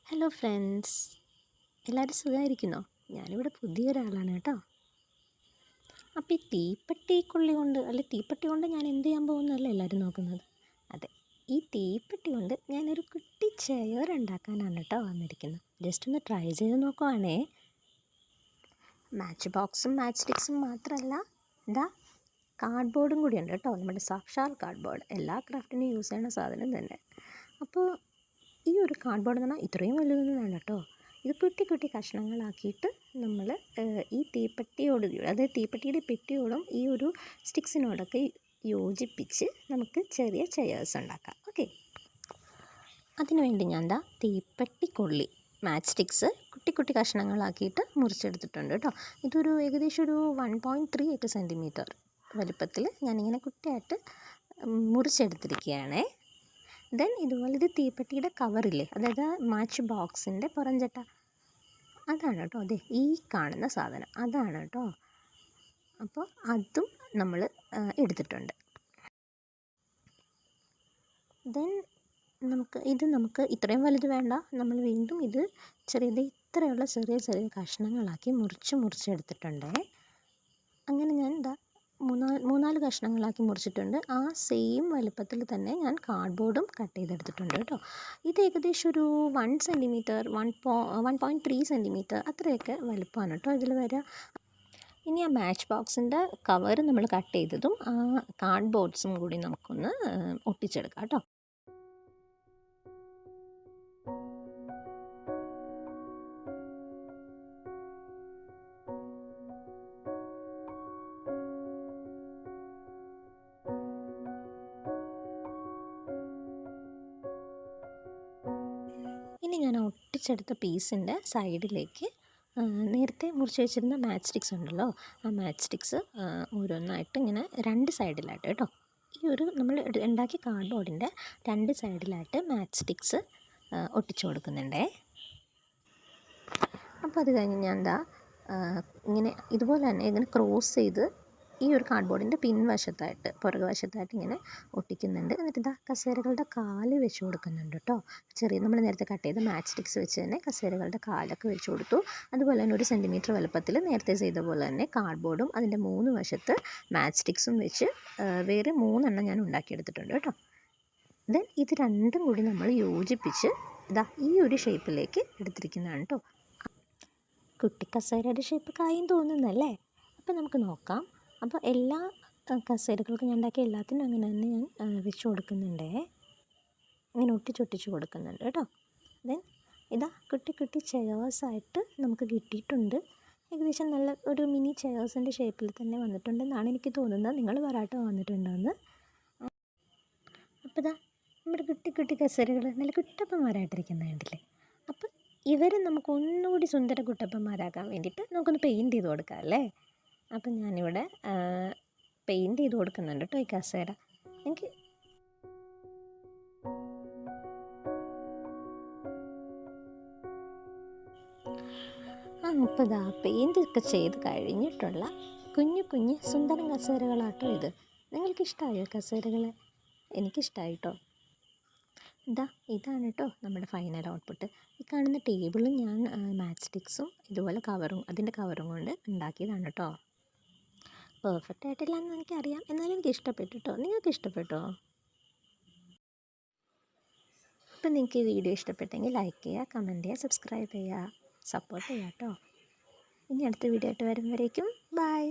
Hello friends, എല്ലാവരും സുഖമായിരിക്കുന്നോ? ഞാനിവിടെ പുതിയൊരാളാണ് കേട്ടോ. അപ്പോൾ ഈ തീപ്പെട്ടിക്കൊള്ളി കൊണ്ട് തീപ്പെട്ടി കൊണ്ട് ഞാൻ എന്ത് ചെയ്യാൻ പോകുന്നതല്ല എല്ലാവരും നോക്കുന്നത്. അതെ, ഈ തീപ്പെട്ടി കൊണ്ട് ഞാനൊരു കുട്ടി ചെയർ ഉണ്ടാക്കാനാണ് കേട്ടോ വന്നിരിക്കുന്നത്. ജസ്റ്റ് ഒന്ന് ട്രൈ ചെയ്ത് നോക്കുവാണേ. മാച്ച് ബോക്സും മാച്ച് സ്റ്റിക്സും മാത്രമല്ല, ഇതാ കാർഡ്ബോർഡും കൂടിയുണ്ട് കേട്ടോ. നമ്മുടെ സാക്ഷാൽ കാർഡ്ബോർഡ്, എല്ലാ ക്രാഫ്റ്റിനും യൂസ് ചെയ്യുന്ന സാധനം തന്നെ. അപ്പോൾ ഈ ഒരു കാർഡ്ബോർഡ് എന്ന് പറഞ്ഞാൽ ഇത്രയും വലുതൊന്നും വേണ്ട കേട്ടോ. ഇത് കുട്ടി കുട്ടി കഷ്ണങ്ങളാക്കിയിട്ട് നമ്മൾ ഈ തീപ്പെട്ടിയോട്, അതായത് തീപ്പെട്ടിയുടെ പെട്ടിയോടും ഈ ഒരു സ്റ്റിക്സിനോടൊക്കെ യോജിപ്പിച്ച് നമുക്ക് ചെറിയ ചെയേഴ്സ് ഉണ്ടാക്കാം. ഓക്കെ, അതിനുവേണ്ടി ഞാൻ എന്താ തീപ്പെട്ടിക്കൊള്ളി മാച്ച് സ്റ്റിക്സ് കുട്ടി കുട്ടി കഷ്ണങ്ങളാക്കിയിട്ട് മുറിച്ചെടുത്തിട്ടുണ്ട് കേട്ടോ. ഇതൊരു ഏകദേശം ഒരു 1.3 സെൻറ്റിമീറ്റർ വലുപ്പത്തിൽ ഞാനിങ്ങനെ കുട്ടിയായിട്ട് മുറിച്ചെടുത്തിരിക്കുകയാണേ. ദെൻ ഇതുപോലെ ഇത് തീപ്പെട്ടിയുടെ കവറില്ലേ, അതായത് മാച്ച് ബോക്സിൻ്റെ പുറംചട്ട, അതാണ് കേട്ടോ. അതെ, ഈ കാണുന്ന സാധനം അതാണ് കേട്ടോ. അപ്പോൾ അതും നമ്മൾ എടുത്തിട്ടുണ്ട്. ദെൻ നമുക്ക് ഇത്രയും വലുത് വേണ്ട. നമ്മൾ വീണ്ടും ഇത് ഇത്രയുള്ള ചെറിയ ചെറിയ കഷ്ണങ്ങളാക്കി മുറിച്ചെടുത്തിട്ടുണ്ട്. അങ്ങനെ ഞാൻ മൂന്നാല് കഷ്ണങ്ങളാക്കി മുറിച്ചിട്ടുണ്ട്. ആ സെയിം വലുപ്പത്തിൽ തന്നെ ഞാൻ കാർഡ്ബോർഡും കട്ട് ചെയ്തെടുത്തിട്ടുണ്ട് കേട്ടോ. ഇത് ഏകദേശം ഒരു 1 സെൻറ്റിമീറ്റർ 1.3 സെൻറ്റിമീറ്റർ അത്രയൊക്കെ വലുപ്പമാണ് കേട്ടോ ഇതിൽ വരിക. ഇനി ആ മാച്ച് ബോക്സിൻ്റെ കവർ നമ്മൾ കട്ട് ചെയ്തതും ആ കാർഡ്ബോർഡ്സും കൂടി നമുക്കൊന്ന് ഒട്ടിച്ചെടുക്കാം കേട്ടോ. ഇനി ഞാൻ ഒട്ടിച്ചെടുത്ത പീസിൻ്റെ സൈഡിലേക്ക് നേരത്തെ മുറിച്ച് വെച്ചിരുന്ന മാച്ച് സ്റ്റിക്സ് ഉണ്ടല്ലോ, ആ മാച്ച് സ്റ്റിക്സ് ഓരോന്നായിട്ട് ഇങ്ങനെ 2 സൈഡിലായിട്ട് കേട്ടോ, ഈ ഒരു നമ്മൾ ഉണ്ടാക്കിയ കാർഡ്ബോർഡിൻ്റെ 2 സൈഡിലായിട്ട് മാച്ച് സ്റ്റിക്സ് ഒട്ടിച്ചു കൊടുക്കുന്നുണ്ടേ. അപ്പോൾ അത് കഴിഞ്ഞ് ഞാൻ ഇങ്ങനെ ഇതുപോലെ തന്നെ ഇങ്ങനെ ക്രോസ് ചെയ്ത് ഈ ഒരു കാർഡ്ബോർഡിൻ്റെ പിൻവശത്തായിട്ട് പുറകുവശത്തായിട്ട് ഇങ്ങനെ ഒട്ടിക്കുന്നുണ്ട്. എന്നിട്ട് കസേരകളുടെ കാല് വെച്ച് കൊടുക്കുന്നുണ്ട് കേട്ടോ. നമ്മൾ നേരത്തെ കട്ട് ചെയ്ത മാച്ച് സ്റ്റിക്സ് വെച്ച് തന്നെ കസേരകളുടെ കാലൊക്കെ വെച്ച് കൊടുത്തു. അതുപോലെ തന്നെ 1 സെൻറ്റിമീറ്റർ വലുപ്പത്തിൽ നേരത്തെ ചെയ്ത പോലെ തന്നെ കാർഡ്ബോർഡും അതിൻ്റെ 3 വശത്ത് മാച്ച് സ്റ്റിക്സും വെച്ച് വേറെ 3 എണ്ണം ഞാൻ ഉണ്ടാക്കിയെടുത്തിട്ടുണ്ട് കേട്ടോ. ദെൻ ഇത് രണ്ടും കൂടി നമ്മൾ യോജിപ്പിച്ച് ഈ ഒരു ഷേപ്പിലേക്ക് എടുത്തിരിക്കുന്നതാണ് കേട്ടോ. കുട്ടി കസേരയുടെ ഷേപ്പ് കായും തോന്നുന്നല്ലേ? അപ്പോൾ നമുക്ക് നോക്കാം. അപ്പോൾ എല്ലാ കസേരകൾക്കും ഞാൻ ഉണ്ടാക്കിയ എല്ലാത്തിനും അങ്ങനെ തന്നെ ഞാൻ വെച്ച് കൊടുക്കുന്നുണ്ടേ. ഇങ്ങനെ ഒട്ടിച്ചൊട്ടിച്ച് കൊടുക്കുന്നുണ്ട് കേട്ടോ. ദെൻ കുട്ടി കുട്ടി ചെയേഴ്സായിട്ട് നമുക്ക് കിട്ടിയിട്ടുണ്ട്. ഏകദേശം നല്ല ഒരു മിനി ചെയേഴ്സിൻ്റെ ഷേപ്പിൽ തന്നെ വന്നിട്ടുണ്ടെന്നാണ് എനിക്ക് തോന്നുന്നത്. നിങ്ങൾ പറയാട്ടോ വന്നിട്ടുണ്ടോയെന്ന്. അപ്പോൾ നമ്മുടെ കുട്ടി കുട്ടി കസേരകൾ നല്ല കുട്ടപ്പന്മാരായിട്ടിരിക്കുന്നത് കണ്ടില്ലേ? അപ്പോൾ ഇവരെ നമുക്ക് ഒന്നുകൂടി സുന്ദര കുട്ടപ്പന്മാരാക്കാൻ വേണ്ടിയിട്ട് നമുക്കൊന്ന് പെയിൻറ്റ് ചെയ്ത് കൊടുക്കാം അല്ലേ? അപ്പം ഞാനിവിടെ പെയിൻറ്റ് ചെയ്ത് കൊടുക്കുന്നുണ്ട് കേട്ടോ ഈ കസേര. എനിക്ക് അപ്പോൾ പെയിൻ്റ് ഒക്കെ ചെയ്ത് കഴിഞ്ഞിട്ടുള്ള കുഞ്ഞു കുഞ്ഞ് സുന്ദരൻ കസേരകളാട്ടോ ഇത്. നിങ്ങൾക്കിഷ്ടമായോ കസേരകൾ? എനിക്കിഷ്ടമായി കേട്ടോ. ഇതാണ് കേട്ടോ നമ്മുടെ ഫൈനൽ ഔട്ട്പുട്ട്. ഈ കാണുന്ന ടേബിളും ഞാൻ മാച്ച് സ്റ്റിക്സും ഇതുപോലെ അതിൻ്റെ കവറും കൊണ്ട് ഉണ്ടാക്കിയതാണ് കേട്ടോ. പെർഫെക്റ്റ് ആയിട്ടില്ല എന്ന് എനിക്കറിയാം, എന്നാലും എനിക്ക് ഇഷ്ടപ്പെട്ടു കേട്ടോ. നിങ്ങൾക്ക് ഇഷ്ടപ്പെട്ടോ? അപ്പം നിങ്ങൾക്ക് ഈ വീഡിയോ ഇഷ്ടപ്പെട്ടെങ്കിൽ ലൈക്ക് ചെയ്യുക, കമൻറ്റ് ചെയ്യുക, സബ്സ്ക്രൈബ് ചെയ്യുക, സപ്പോർട്ട് ചെയ്യുക കേട്ടോ. ഇനി അടുത്ത വീഡിയോ ആയിട്ട് വരുമ്പോഴേക്കും ബൈ.